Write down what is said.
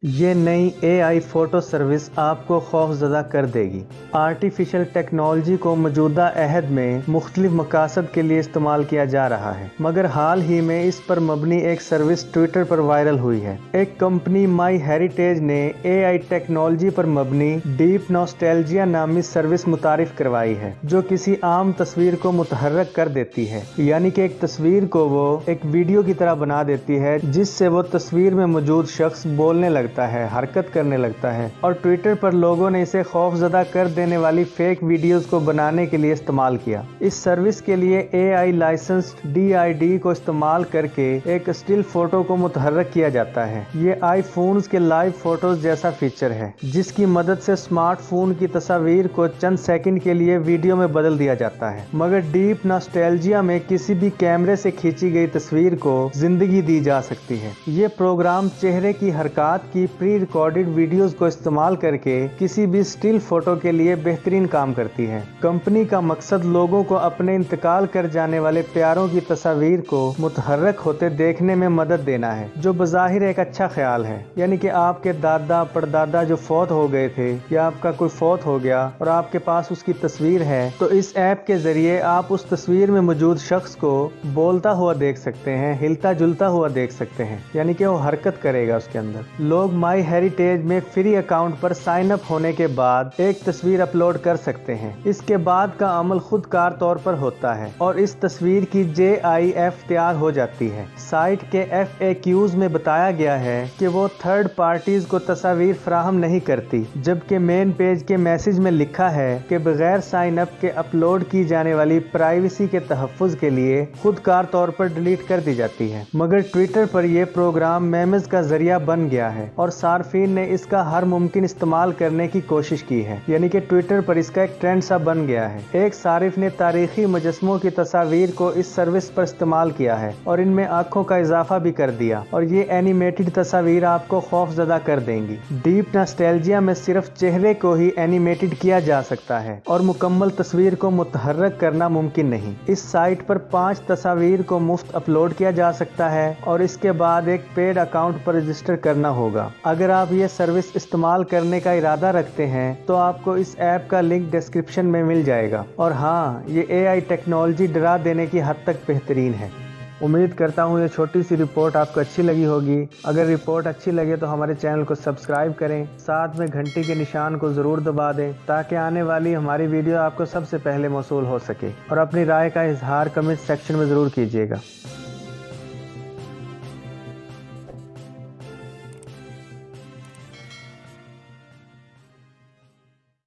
ये नई AI photo service आपको खौफज़दा कर देगी। आर्टिफिशियल टेक्नोलॉजी को मौजूदा अहद में मुख्तलिफ मकासद के लिए इस्तेमाल किया जा रहा है, मगर हाल ही में इस पर मबनी एक सर्विस ट्विटर पर वायरल हुई है। एक कंपनी माई हेरिटेज ने AI टेक्नोलॉजी पर मबनी डीप नॉस्टैल्जिया नामी सर्विस मुतारिफ करवाई है, जो किसी आम तस्वीर को मुतहर्रक कर देती है, यानी कि एक तस्वीर को वो एक वीडियो की तरह बना देती है, जिससे वो तस्वीर में मौजूद शख्स बोलने लगता है, हरकत करने लगता है। और ट्विटर पर लोगों ने इसे खौफजदा कर देने वाली फेक वीडियोस को बनाने के लिए इस्तेमाल किया। इस सर्विस के लिए AI लाइसेंस्ड DID को इस्तेमाल करके एक स्टिल फोटो को मुतहर्रक किया जाता है। ये आईफोन्स के लाइव फोटोज जैसा फीचर है, जिसकी मदद से स्मार्टफोन की तस्वीर को चंद सेकंड के लिए वीडियो में बदल दिया जाता है। मगर डीप नॉस्टैल्जिया में किसी भी कैमरे से खींची गई तस्वीर को जिंदगी दी जा सकती है। ये प्रोग्राम चेहरे की हरकत की प्री रिकॉर्डेड वीडियोस को इस्तेमाल करके किसी भी स्टिल फोटो के लिए बेहतरीन काम करती है। कंपनी का मकसद लोगों को अपने इंतकाल कर जाने वाले प्यारों की तस्वीर को मुतहर्रक होते देखने में मदद देना है, जो बज़ाहिर एक अच्छा ख्याल है। यानी कि आपके दादा परदादा जो फौत हो गए थे, या आपका कोई फौत हो गया और आपके पास उसकी तस्वीर है, तो इस ऐप के जरिए आप उस तस्वीर में मौजूद शख्स को बोलता हुआ देख सकते हैं, हिलता जुलता हुआ देख सकते हैं, यानी कि वो हरकत करेगा उसके अंदर। लोग माई हेरिटेज में फ्री अकाउंट पर साइन अप होने के बाद एक तस्वीर अपलोड कर सकते हैं। इसके बाद का अमल खुदकार तौर पर होता है और इस तस्वीर की JIF तैयार हो जाती है। साइट के FAQs में बताया गया है कि वो थर्ड पार्टीज को तस्वीर फराहम नहीं करती, जबकि मेन पेज के मैसेज में लिखा है कि बगैर साइन अप के अपलोड की जाने वाली प्राइवेसी के तहफ़्फ़ुज़ के लिए खुदकार तौर पर डिलीट कर दी जाती है। मगर ट्विटर पर यह प्रोग्राम मेमेज़ का जरिया बन गया है और सार्फिन ने इसका हर मुमकिन इस्तेमाल करने की कोशिश की है, यानी कि ट्विटर पर इसका एक ट्रेंड सा बन गया है। एक सारिफ ने तारीखी मुजस्मों की तस्वीर को इस सर्विस पर इस्तेमाल किया है और इनमें आंखों का इजाफा भी कर दिया, और ये एनिमेटेड तस्वीर आपको खौफजदा कर देंगी। डीप नॉस्टैल्जिया में सिर्फ चेहरे को ही एनिमेटेड किया जा सकता है और मुकम्मल तस्वीर को मुतहर्रक करना मुमकिन नहीं। इस साइट पर 5 तस्वीर को मुफ्त अपलोड किया जा सकता है और इसके बाद एक पेड अकाउंट पर रजिस्टर करना होगा। अगर आप ये सर्विस इस्तेमाल करने का इरादा रखते हैं तो आपको इस ऐप का लिंक डिस्क्रिप्शन में मिल जाएगा। और हाँ, ये AI टेक्नोलॉजी डरा देने की हद तक बेहतरीन है। उम्मीद करता हूँ ये छोटी सी रिपोर्ट आपको अच्छी लगी होगी। अगर रिपोर्ट अच्छी लगे तो हमारे चैनल को सब्सक्राइब करें, साथ में घंटी के निशान को ज़रूर दबा दें, ताकि आने वाली हमारी वीडियो आपको सबसे पहले मौसूल हो सके। और अपनी राय का इजहार कमेंट सेक्शन में ज़रूर कीजिएगा।